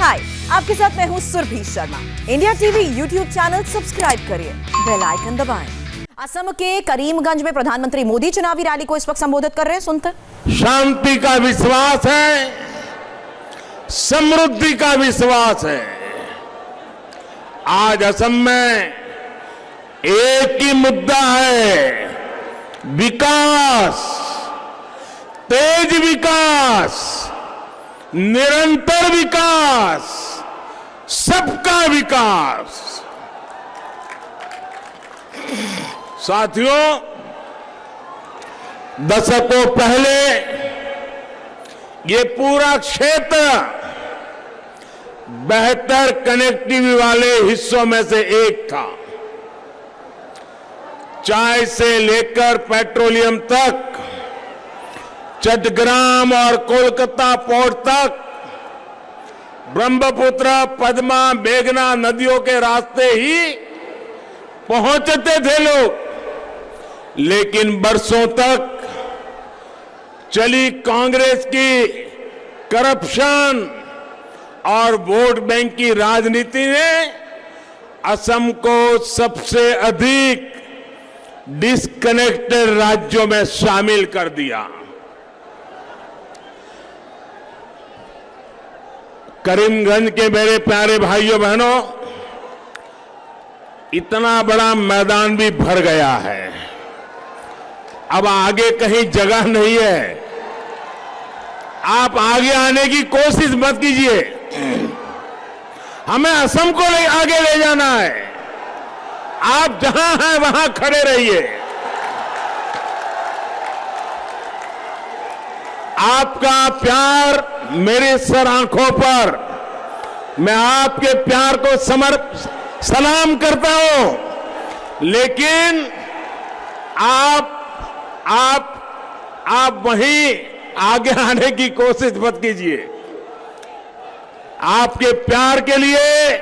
हाय, आपके साथ मैं हूँ Surbhi Sharma. India TV YouTube channel subscribe करिए, बेल आइकन दबाएं। असम के करीमगंज में प्रधानमंत्री मोदी चुनावी रैली को इस वक्त संबोधित कर रहे हैं, सुनते हैं। शांति का विश्वास है, समृद्धि का विश्वास है। आज असम में एक ही मुद्दा है, विकास, तेज विकास, निरंतर विकास, सबका विकास। साथियों, दशकों पहले ये पूरा क्षेत्र बेहतर कनेक्टिविटी वाले हिस्सों में से एक था। चाय से लेकर पेट्रोलियम तक, चट्टग्राम और कोलकाता पोर्ट तक, ब्रह्मपुत्र, पद्मा, मेघना नदियों के रास्ते ही पहुंचते थे लोग। लेकिन बरसों तक चली कांग्रेस की करप्शन और वोट बैंक की राजनीति ने असम को सबसे अधिक डिस्कनेक्टेड राज्यों में शामिल कर दिया। करीमगंज के मेरे प्यारे भाइयों बहनों, इतना बड़ा मैदान भी भर गया है, अब आगे कहीं जगह नहीं है। आप आगे आने की कोशिश मत कीजिए, हमें असम को आगे ले जाना है। आप जहां हैं वहां खड़े रहिए। आपका प्यार मेरे सर आंखों पर, मैं आपके प्यार को सलाम करता हूं, लेकिन आप वहीं आगे आने की कोशिश मत कीजिए। आपके प्यार के लिए,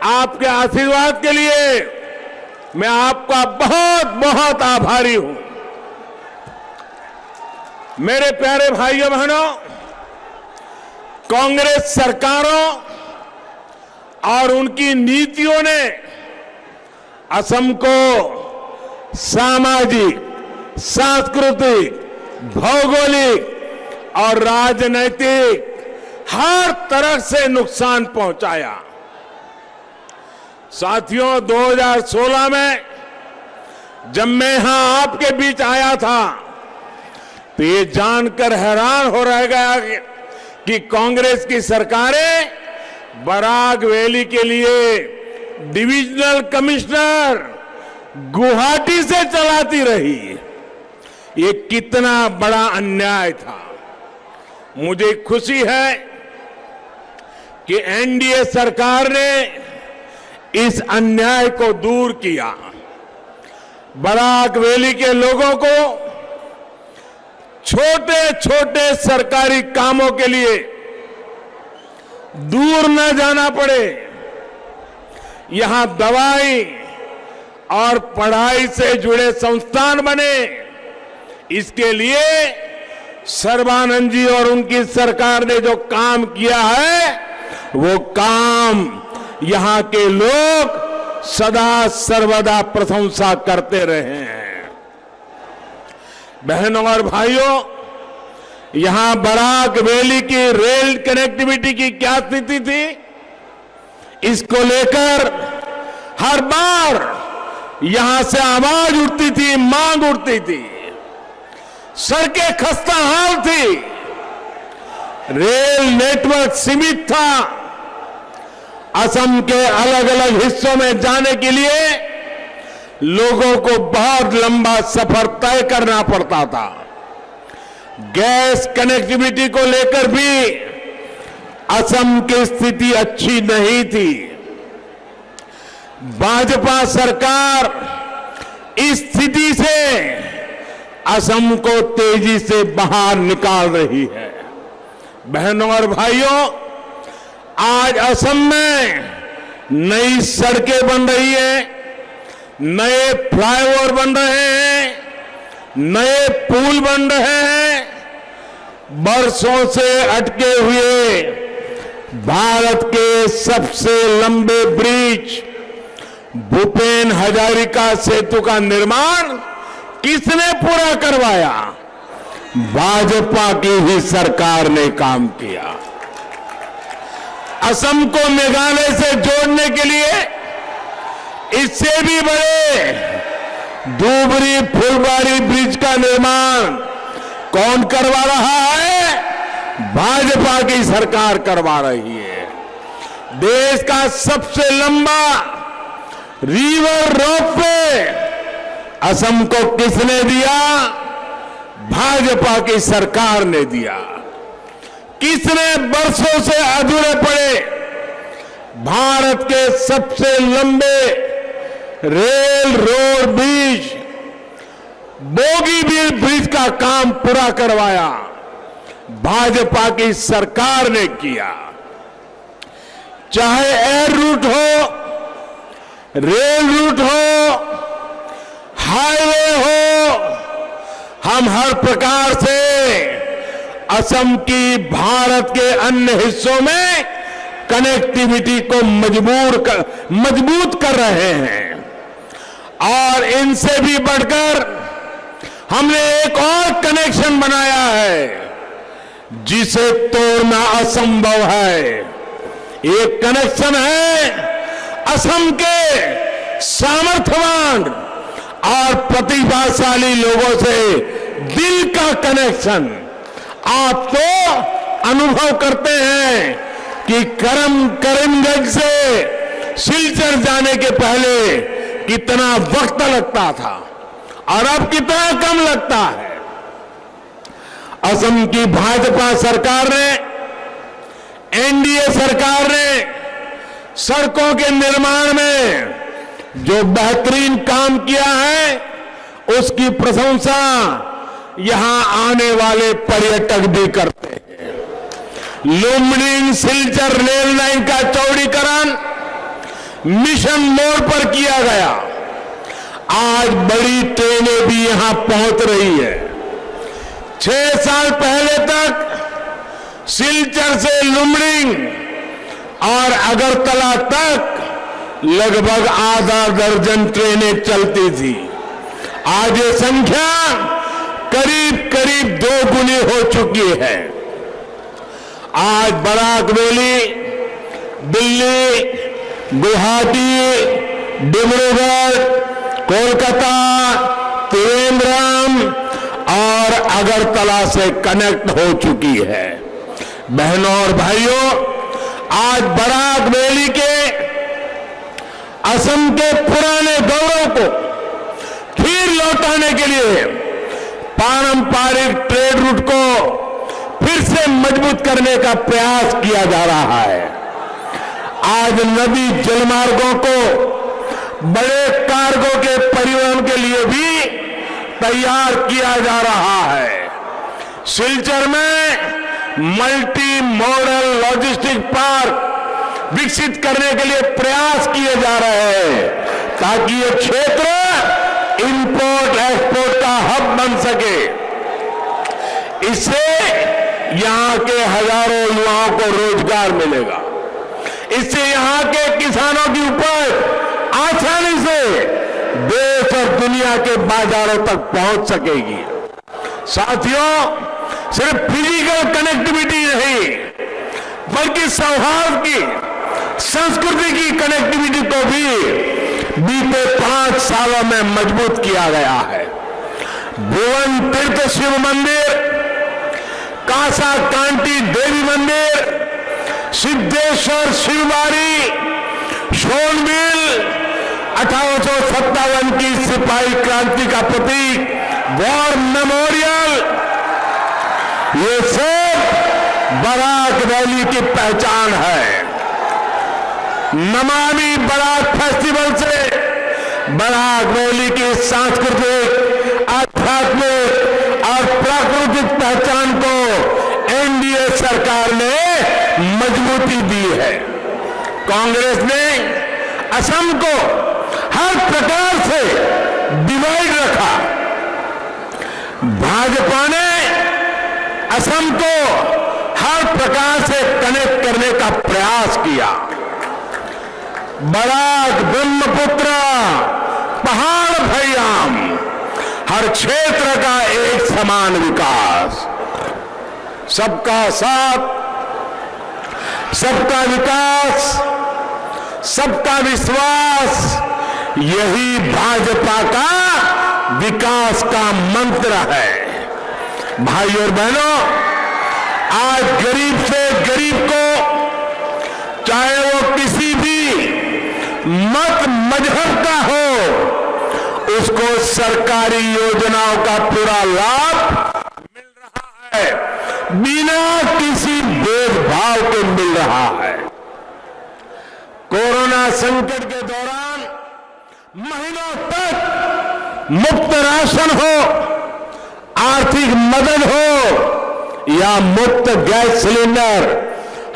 आपके आशीर्वाद के लिए मैं आपका बहुत बहुत आभारी हूं। मेरे प्यारे भाइयों बहनों, कांग्रेस सरकारों और उनकी नीतियों ने असम को सामाजिक, सांस्कृतिक, भौगोलिक और राजनैतिक हर तरह से नुकसान पहुंचाया। साथियों, 2016 में जब मैं यहां आपके बीच आया था तो ये जानकर हैरान हो रह गया कि कांग्रेस की सरकारें बराक वैली के लिए डिविजनल कमिश्नर गुवाहाटी से चलाती रही। ये कितना बड़ा अन्याय था। मुझे खुशी है कि एनडीए सरकार ने इस अन्याय को दूर किया। बराक वैली के लोगों को छोटे छोटे सरकारी कामों के लिए दूर न जाना पड़े। यहां दवाई और पढ़ाई से जुड़े संस्थान बने। इसके लिए सर्बानंद जी और उनकी सरकार ने जो काम किया है, वो काम यहां के लोग सदा सर्वदा प्रशंसा करते रहे हैं। बहनों और भाइयों, यहां बराक वैली की रेल कनेक्टिविटी की क्या स्थिति थी, इसको लेकर हर बार यहां से आवाज उठती थी, मांग उठती थी। सड़कें खस्ता हाल थी, रेल नेटवर्क सीमित था। असम के अलग अलग हिस्सों में जाने के लिए लोगों को बहुत लंबा सफर तय करना पड़ता था। गैस कनेक्टिविटी को लेकर भी असम की स्थिति अच्छी नहीं थी। भाजपा सरकार इस स्थिति से असम को तेजी से बाहर निकाल रही है। बहनों और भाइयों, आज असम में नई सड़कें बन रही हैं, नए फ्लाईओवर बन रहे हैं, नए पुल बन रहे हैं। बरसों से अटके हुए भारत के सबसे लंबे ब्रिज भूपेन हजारिका सेतु का निर्माण किसने पूरा करवाया? भाजपा की ही सरकार ने काम किया। असम को मेघालय से जोड़ने के लिए इससे भी बड़े धुबरी फुलबारी ब्रिज का निर्माण कौन करवा रहा है? भाजपा की सरकार करवा रही है। देश का सबसे लंबा रिवर रोपवे असम को किसने दिया? भाजपा की सरकार ने दिया। किसने बरसों से अधूरे पड़े भारत के सबसे लंबे rail road bridge Bogibeel bridge का काम पूरा करवाया? भाजपा की सरकार ने किया। चाहे एयर रूट हो, रेल रूट हो, हाईवे हो, हम हर प्रकार से असम की भारत के अन्य हिस्सों में कनेक्टिविटी को मजबूत कर रहे हैं। और इनसे भी बढ़कर हमने एक और कनेक्शन बनाया है जिसे तोड़ना असंभव है। ये कनेक्शन है असम के सामर्थ्यवान और प्रतिभाशाली लोगों से दिल का कनेक्शन। आप तो अनुभव करते हैं कि करीमगंज से सिलचर जाने के पहले कितना वक्त लगता था और अब कितना कम लगता है। असम की भाजपा सरकार ने, एनडीए सरकार ने सड़कों के निर्माण में जो बेहतरीन काम किया है उसकी प्रशंसा यहां आने वाले पर्यटक भी करते हैं। लुम्बिनी सिलचर रेल लाइन का चौड़ीकरण मिशन मोड पर किया गया। आज बड़ी ट्रेनें भी यहां पहुंच रही है। 6 साल पहले तक सिलचर से लुम्बिनी और अगरतला तक लगभग आधा दर्जन ट्रेनें चलती थी। आज ये संख्या करीब करीब 2 गुनी हो चुकी है। आज बराक वैली, दिल्ली, गुवाहाटी, डिब्रूगढ़, कोलकाता, त्रिवेंद्रम और अगरतला से कनेक्ट हो चुकी है। बहनों और भाइयों, आज बराक वैली के असम के पुराने गौरव को फिर लौटाने के लिए पारंपरिक ट्रेड रूट को फिर से मजबूत करने का प्रयास किया जा रहा है। आज नदी जलमार्गों को बड़े कार्गो के परिवहन के लिए भी तैयार किया जा रहा है। सिलचर में मल्टी मॉडल लॉजिस्टिक पार्क विकसित करने के लिए प्रयास किए जा रहे हैं ताकि ये क्षेत्र इंपोर्ट एक्सपोर्ट का हब बन सके। इससे यहां के हजारों युवाओं को रोजगार मिलेगा। इससे यहां के किसानों की उपज आसानी से देश और दुनिया के बाजारों तक पहुंच सकेगी। साथियों, सिर्फ फिजिकल कनेक्टिविटी नहीं बल्कि सौहार्द की, संस्कृति की कनेक्टिविटी को भी बीते 5 सालों में मजबूत किया गया है। भुवन तीर्थ शिव मंदिर, कासा कांटी देवी मंदिर, सिद्धेश्वर शिवबाड़ी, शोनबिल, 1857 की सिपाही क्रांति का प्रतीक वॉर मेमोरियल, ये सब बराक वैली की पहचान है। नमामि बराक फेस्टिवल से बराक वैली की सांस्कृतिक, आध्यात्मिक और प्राकृतिक पहचान को एनडीए सरकार ने मजबूती दी है। कांग्रेस ने असम को हर प्रकार से डिवाइड रखा। भाजपा ने असम को हर प्रकार से कनेक्ट करने का प्रयास किया। बराक, ब्रह्मपुत्र, पहाड़ भैयाम, हर क्षेत्र का एक समान विकास, सबका साथ, सबका विकास, सबका विश्वास, यही भाजपा का विकास का मंत्र है। भाई और बहनों, आज गरीब से गरीब को, चाहे वो किसी भी मत मजहब का हो, उसको सरकारी योजनाओं का पूरा लाभ मिल रहा है, बिना किसी भेदभाव के मिल रहा है। कोरोना संकट के दौरान महीनों तक मुफ्त राशन हो, आर्थिक मदद हो या मुफ्त गैस सिलेंडर,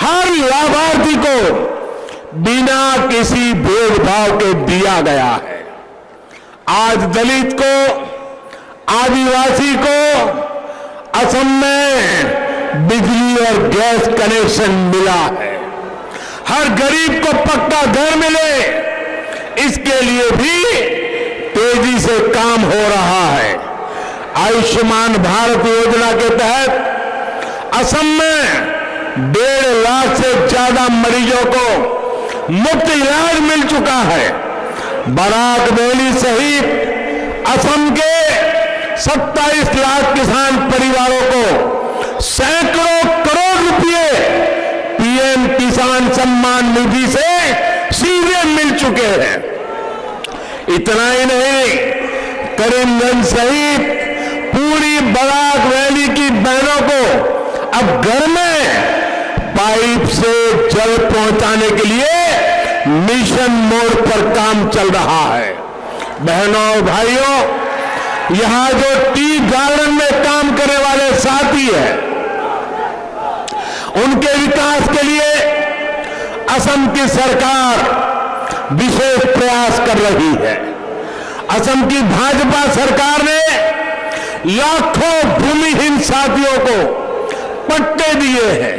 हर लाभार्थी को बिना किसी भेदभाव के दिया गया है। आज दलित को, आदिवासी को असम में बिजली और गैस कनेक्शन मिला है। हर गरीब को पक्का घर मिले, इसके लिए भी तेजी से काम हो रहा है। आयुष्मान भारत योजना के तहत असम में 1.5 लाख से ज्यादा मरीजों को मुफ्त इलाज मिल चुका है। बराक वैली सहित असम के 27 लाख किसान परिवारों को सैकड़ों करोड़ रुपए पीएम किसान सम्मान निधि से सीधे मिल चुके हैं। इतना ही नहीं, करीमगंज सहित पूरी बराक वैली की बहनों को अब घर में पाइप से जल पहुंचाने के लिए मिशन मोड पर काम चल रहा है। बहनों और भाइयों, यहां जो टी गार्डन में काम करने वाले साथी हैं, उनके विकास के लिए असम की सरकार विशेष प्रयास कर रही है। असम की भाजपा सरकार ने लाखों भूमिहीन साथियों को पट्टे दिए हैं।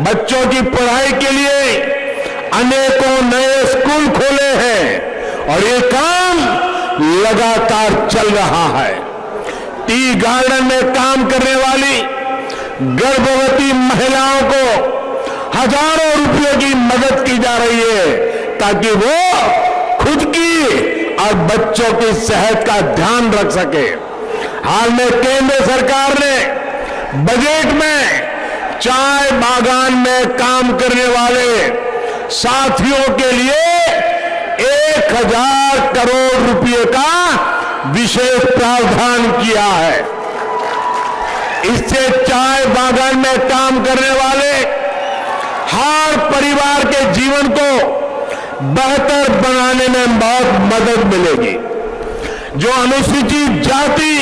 बच्चों की पढ़ाई के लिए अनेकों नए स्कूल खोले हैं और ये काम लगातार चल रहा है। टी गार्डन में काम करने वाली गर्भवती महिलाओं को हजारों रुपयों की मदद की जा रही है ताकि वो खुद की और बच्चों की सेहत का ध्यान रख सके। हाल में केंद्र सरकार ने बजट में चाय बागान में काम करने वाले साथियों के लिए 1000 करोड़ रुपए का विशेष प्रावधान किया है। इससे चाय बागान में काम करने वाले हर परिवार के जीवन को बेहतर बनाने में बहुत मदद मिलेगी। जो अनुसूचित जाति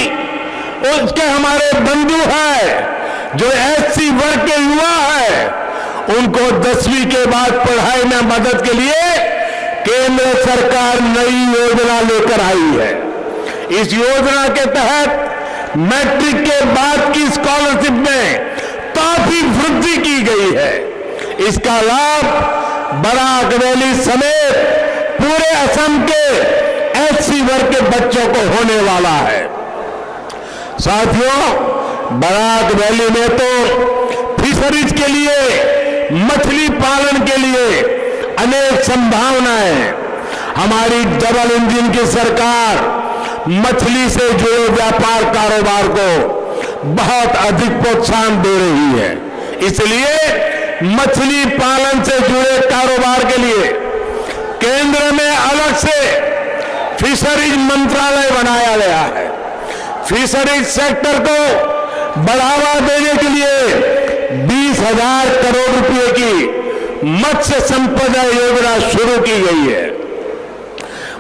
उसके हमारे बंधु हैं, जो एससी वर्ग के युवा हैं, उनको 10वीं के बाद पढ़ाई में मदद के लिए केंद्र सरकार नई योजना लेकर आई है। इस योजना के तहत मैट्रिक के बाद की स्कॉलरशिप में काफी वृद्धि की गई है। इसका लाभ बराक वैली समेत पूरे असम के एससी वर्ग के बच्चों को होने वाला है। साथियों, बराक वैली में तो फिशरीज के लिए, मछली पालन के लिए अनेक संभावनाएं हैं। हमारी डबल इंजन की सरकार मछली से जुड़े व्यापार कारोबार को बहुत अधिक प्रोत्साहन दे रही है। इसलिए मछली पालन से जुड़े कारोबार के लिए केंद्र में अलग से फिशरीज मंत्रालय बनाया गया है। फिशरीज सेक्टर को बढ़ावा देने के लिए 20,000 करोड़ रुपए की मत्स्य संपदा योजना शुरू की गई है।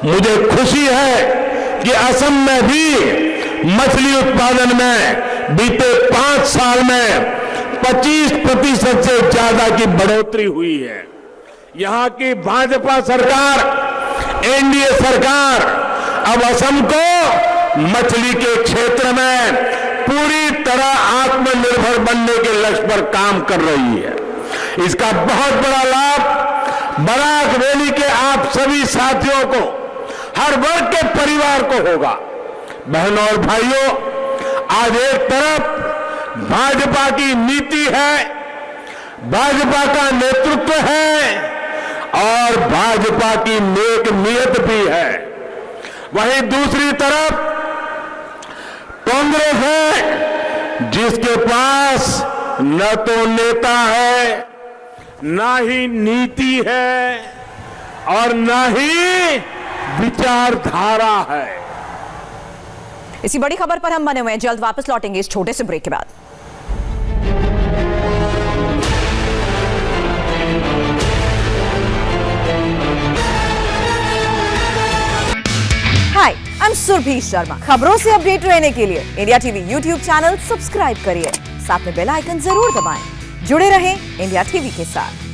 मुझे खुशी है कि असम में भी मछली उत्पादन में बीते 5 साल में 25% से ज्यादा की बढ़ोतरी हुई है। यहां की भाजपा सरकार, एनडीए सरकार अब असम को मछली के क्षेत्र में पूरी तरह आत्मनिर्भर बनने के लक्ष्य पर काम कर रही है। इसका बहुत बड़ा लाभ बारात वैली के आप सभी साथियों को, हर वर्ग के परिवार को होगा। बहनों और भाइयों, आज एक तरफ भाजपा की नीति है, भाजपा का नेतृत्व है और भाजपा की नेक नीयत भी है, वहीं दूसरी तरफ कांग्रेस है जिसके पास न तो नेता है, न ही नीति है और न ही विचारधारा है। इसी बड़ी खबर पर हम बने हुए हैं, जल्द वापस लौटेंगे इस छोटे से ब्रेक के बाद। हाय, आई एम सुरभि शर्मा। खबरों से अपडेट रहने के लिए India TV YouTube channel subscribe करिए, साथ में बेल आइकन जरूर दबाएं। जुड़े रहें इंडिया टीवी के साथ।